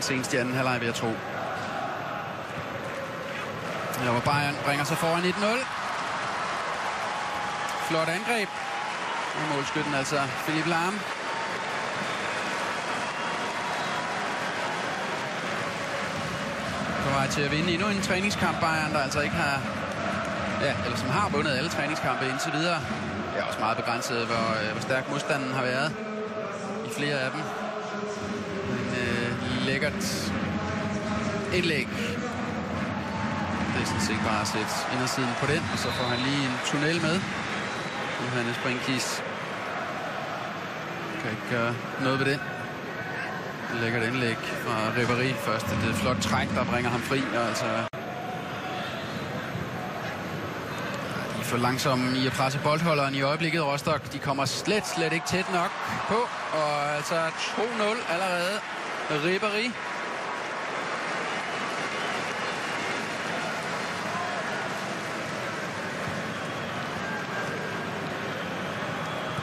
seneste i anden halvleg, vil jeg tro. Her hvor Bayern bringer sig foran 1-0. Flot angreb. Og målskytten altså Philipp Lahm. På vej til at vinde endnu en træningskamp. Bayern, der altså ikke har... Ja, eller som har vundet alle træningskampe indtil videre. Det er også meget begrænset, hvor stærk modstanden har været i flere af dem. Men lækkert indlæg. Det er sådan set bare at sætte indersiden på den, og så får han lige en tunnel med. Johannes Brinkis kan ikke gøre noget ved den. Lækkert indlæg fra Ribéry først. Det er et flot træk, der bringer ham fri. Og altså, de er for langsomme i at presse boldholderen i øjeblikket. Rostock, de kommer slet ikke tæt nok på. Og altså 2-0 allerede. Ribéry.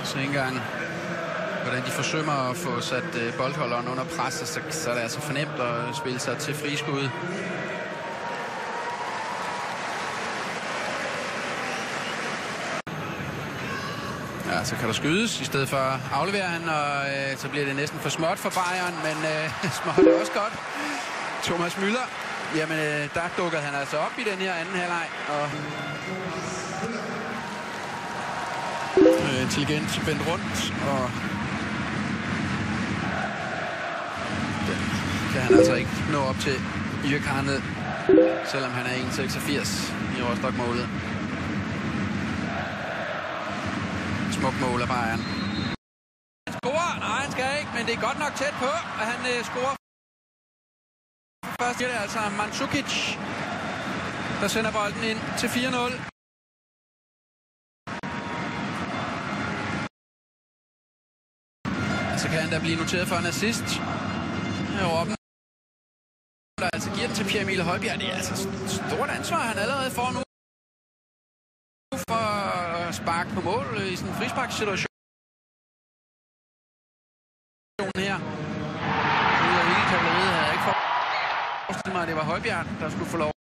Så ikke engang, hvordan de forsømmer at få sat boldholderen under pres, så er det altså fornemt at spille sig til friskud. Ja, så kan der skydes, i stedet for afleverer han, og så bliver det næsten for småt for Bayern, men småt er også godt. Thomas Müller, jamen der dukkede han altså op i den her anden halvleg, og intelligent vendt rundt, og den kan han altså ikke nå op til i Karnet, selvom han er 1,86 i Rostock-målet. Smuk mål af Bayern. Han scorer! Nej, han skal ikke, men det er godt nok tæt på, at han scorer. Først er det altså Mandzukic, der sender bolden ind til 4-0. Så kan han da blive noteret for en assist. Robben, der altså giver den til Pierre Emil Højbjerg. Det er altså stort ansvar, han allerede får nu for at sparke på mål i sådan en frisparkssituation her. Ud af hele kavaleriet havde jeg ikke forestillet mig, at det var Højbjerg, der skulle få lov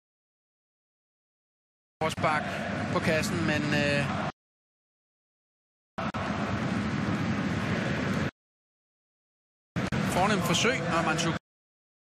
at sparke på kassen, men fornemt forsøg, og Mandzukic